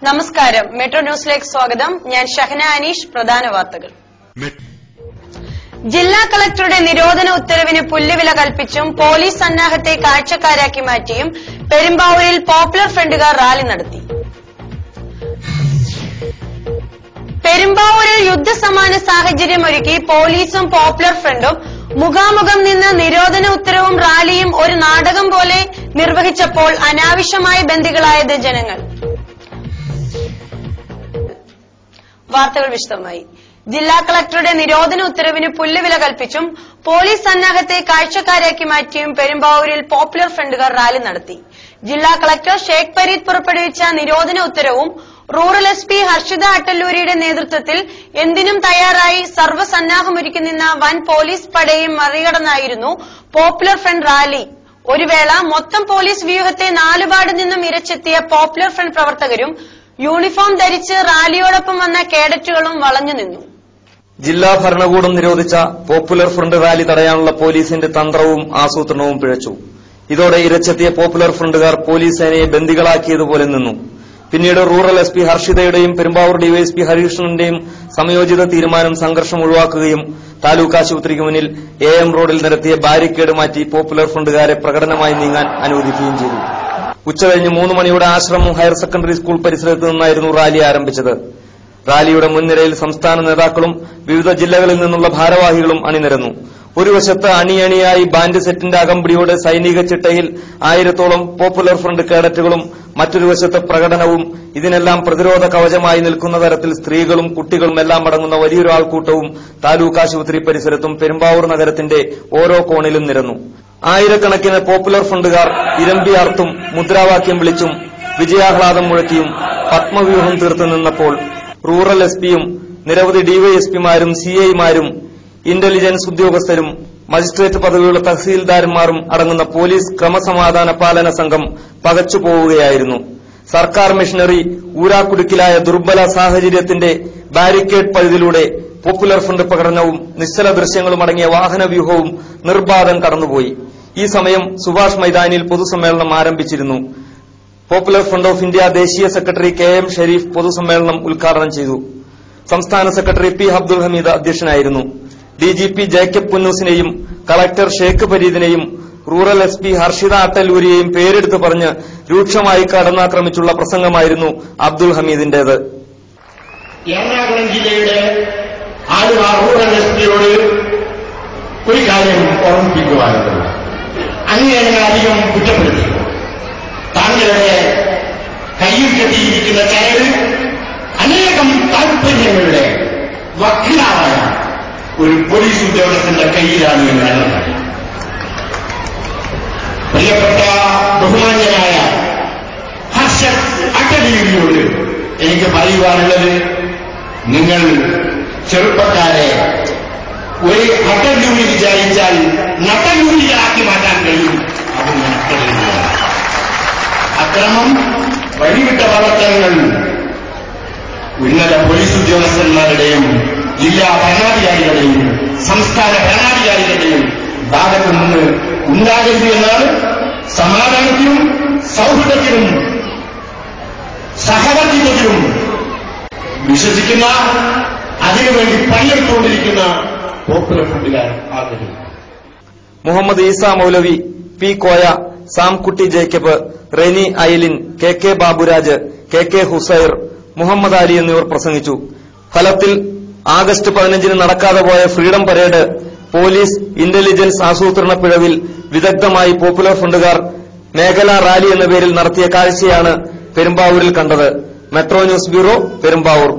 നമസ്കാരം. മെട്രോ ന്യൂസിലേക്ക് സ്വാഗതം. ഞാൻ ഷഹന അനീഷ്. പ്രധാന വാർത്തകൾ. ജില്ലാ കളക്ടറുടെ നിരോധന ഉത്തരവിന് പുല്ലുവില കൽപ്പിച്ചും പോലീസ് സന്നാഹത്തെ കാഴ്ചക്കാരാക്കി മാറ്റിയും പെരുമ്പാവൂരിൽ പോപ്പുലർ ഫ്രണ്ടുകാർ റാലി നടത്തി. പെരുമ്പാവൂരിൽ യുദ്ധസമാന സാഹചര്യമൊരുക്കി പോലീസും പോപ്പുലർ ഫ്രണ്ടും മുഖാമുഖം നിന്ന് നിരോധന ഉത്തരവും റാലിയും ഒരു നാടകം പോലെ നിർവഹിച്ചപ്പോൾ അനാവശ്യമായ ബന്ദികളായത് ജനങ്ങൾ. വാർത്തകൾ വിശദമായി. ജില്ലാ കളക്ടറുടെ നിരോധന ഉത്തരവിന് പുല്ലുവില കൽപ്പിച്ചും പോലീസ് സന്നാഹത്തെ കാഴ്ചക്കാരാക്കി മാറ്റിയും പെരുമ്പാവൂരിൽ പോപ്പുലർ ഫ്രണ്ടുകാർ റാലി നടത്തി. ജില്ലാ കളക്ടർ ഷേഖ് പരീദ് പുറപ്പെടുവിച്ച നിരോധന ഉത്തരവും റൂറൽ എസ്.പി. ഹർഷിത അട്ടല്ലൂരിയുടെ നേതൃത്വത്തിൽ എന്തിനും തയ്യാറായി സർവ്വസന്നാഹമൊരുക്കി നിന്ന വൻ പോലീസ് പടയും മറികടന്നായിരുന്നു പോപ്പുലർ ഫ്രണ്ട് റാലി. ഒരു വേള മൊത്തം പോലീസ് വ്യൂഹത്തെ നാലുപാട് നിന്നും ഇരച്ചെത്തിയ പോപ്പുലർ ഫ്രണ്ട് പ്രവർത്തകരും യൂണിഫോം ധരിച്ച് റാലിയോടൊപ്പം വന്ന കേഡറ്റുകളും വളഞ്ഞു നിന്നു. ജില്ലാ ഭരണകൂടം നിരോധിച്ച പോപ്പുലർ ഫ്രണ്ട് റാലി തടയാനുള്ള പോലീസിന്റെ തന്ത്രവും ആസൂത്രണവും പിഴച്ചു. ഇതോടെ ഇരച്ചെത്തിയ പോപ്പുലർ ഫ്രണ്ടുകാർ പോലീസ് സേനയെ ബന്ദികളാക്കിയതുപോലെ നിന്നു. പിന്നീട് റൂറൽ എസ്.പി. ഹർഷിതയുടെയും പെരുമ്പാവൂർ ഡിവൈഎസ്പി ഹരികൃഷ്ണന്റെയും സമയോചിത തീരുമാനം സംഘർഷം ഒഴിവാക്കുകയും താലൂക്ക് ആശുപത്രിക്ക് മുന്നിൽ AM റോഡിൽ നിരത്തിയ ബാരിക്കേഡ് മാറ്റി പോപ്പുലർ ഫ്രണ്ടുകാരെ പ്രകടനമായി നീങ്ങാൻ അനുവദിക്കുകയും ചെയ്തു. ഉച്ചകഴിഞ്ഞ് 3 മണിയോടെ ആശ്രമം ഹയർ സെക്കൻഡറി സ്കൂൾ പരിസരത്ത് നിന്നായിരുന്നു റാലി ആരംഭിച്ചത്. റാലിയുടെ മുൻനിരയിൽ സംസ്ഥാന നേതാക്കളും വിവിധ ജില്ലകളിൽ നിന്നുള്ള ഭാരവാഹികളും അണിനിരന്നു. ഒരു വശത്ത് അണിയണിയായി ബാൻഡ് സെറ്റിന്റെ അകമ്പടിയോടെ സൈനിക ചിട്ടയിൽ 1000-ഓളം പോപ്പുലർ ഫ്രണ്ട് കേഡറ്റുകളും മറ്റൊരു വശത്ത് പ്രകടനവും, ഇതിനെല്ലാം പ്രതിരോധ കവചമായി നിൽക്കുന്ന തരത്തിൽ സ്ത്രീകളും കുട്ടികളും എല്ലാം അടങ്ങുന്ന വലിയൊരു ആൾക്കൂട്ടവും താലൂക്ക് ആശുപത്രി പരിസരത്തും പെരുമ്പാവൂർ നഗരത്തിന്റെ ഓരോ കോണിലും നിരന്നു. ആയിരക്കണക്കിന് പോപ്പുലർ ഫ്രണ്ടുകാർ ഇരമ്പിയാർത്തും മുദ്രാവാക്യം വിളിച്ചും വിജയാഹ്ലാദം മുഴക്കിയും പത്മവ്യൂഹം തീർത്തു നിന്നപ്പോൾ റൂറൽ എസ്.പിയും നിരവധി ഡിവൈഎസ്പിമാരും CIമാരും ഇന്റലിജൻസ് ഉദ്യോഗസ്ഥരും മജിസ്ട്രേറ്റ് പദവിയുള്ള തഹസീൽദാർമാരും അടങ്ങുന്ന പോലീസ് ക്രമസമാധാന പാലന സംഘം പകച്ചുപോവുകയായിരുന്നു. സർക്കാർ മെഷീനറി ഊരാക്കുടുക്കിലായ ദുർബല സാഹചര്യത്തിന്റെ ബാരിക്കേഡ് പഴുതിലൂടെ പോപ്പുലർ ഫ്രണ്ട് പ്രകടനവും നിശ്ചല ദൃശ്യങ്ങളും അടങ്ങിയ വാഹനവ്യൂഹവും നിർബാധം കടന്നുപോയി. ഈ സമയം സുഭാഷ് മൈതാനിയിൽ പൊതുസമ്മേളനം ആരംഭിച്ചിരുന്നു. പോപ്പുലർ ഫ്രണ്ട് ഓഫ് ഇന്ത്യ ദേശീയ സെക്രട്ടറി KM ഷരീഫ് പൊതുസമ്മേളനം ഉദ്ഘാടനം ചെയ്തു. സംസ്ഥാന സെക്രട്ടറി P. അബ്ദുൽ ഹമീദ് അധ്യക്ഷനായിരുന്നു. DGP ജേക്കബ് പുന്നൂസിനെയും കളക്ടർ ഷേഖ് പരീദിനെയും റൂറൽ എസ്.പി. ഹർഷിത അട്ടല്ലൂരിയെയും പേരെടുത്ത് പറഞ്ഞ് രൂക്ഷമായി കടന്നാക്രമിച്ചുള്ള പ്രസംഗമായിരുന്നു അബ്ദുൽ ഹമീദിന്റേത്. എറണാകുളം ജില്ലയുടെ ആലുവ റൂറൽ എസ്.പിയോട് ഒരു കാര്യം ഓർമ്മിപ്പിക്കുവാനുണ്ട്. അങ്ങനെയാണ് അധികം കുറ്റപ്പെടുത്തി. താങ്കളുടെ കയ്യിൽ കെട്ടിയിരിക്കുന്ന കയറ് അനേകം താൽപര്യങ്ങളുടെ വക്താവായ ഒരു പോലീസ് ഉദ്യോഗസ്ഥന്റെ കയ്യിലാണ് എന്നതാണ്. പ്രിയപ്പെട്ട ബഹുമാന്യനായ ഹർഷത് അട്ടല്ലൂരിയോട് എനിക്ക് പറയുവാനുള്ളത്, നിങ്ങൾ ചെറുപ്പക്കാരെ ഒരു അട്ടല്ലൂരി വിചാരിച്ചാൽ നട്ടല്ലൂരിയാക്കി മാറ്റാൻ കഴിയും. അത് നടക്കലില്ല. അക്രമം, വഴിവിട്ട പ്രവർത്തനങ്ങൾ ഉന്നത പോലീസ് ഉദ്യോഗസ്ഥന്മാരുടെയും ജില്ലാ ഭരണാധികാരികളുടെയും സംസ്ഥാന ഭരണാധികാരികളുടെയും ഭാഗത്തു നിന്ന് ഉണ്ടാകരുത് എന്നാണ് സമാധാനത്തിനും സൗഹൃദത്തിനും സഹവർത്തിത്വത്തിനും വിശ്വസിക്കുന്ന, അതിനുവേണ്ടി പണിയെടുത്തുകൊണ്ടിരിക്കുന്ന പോപ്പുലർ ഫ്രണ്ടുകാർ ആഗ്രഹിക്കുന്നു. Muhammad Isa Maulavi, P. Koya, Samkutty Jacob, Reni Aileen, KK Baburaj, KK Husair, Muhammad Ali എന്നിവർ പ്രസംഗിച്ചു. ഫലത്തിൽ ആഗസ്റ്റ് 15-ന് നടക്കാതെ പോയ ഫ്രീഡം പരേഡ് പോലീസ് ഇന്റലിജൻസ് ആസൂത്രണ പിഴവിൽ വിദഗ്ധമായി പോപ്പുലർ ഫ്രണ്ടുകാർ മേഖലാ റാലി എന്ന പേരിൽ നടത്തിയ കാഴ്ചയാണ് പെരുമ്പാവൂരിൽ കണ്ടത്. Metro news bureau, Perumbavoor.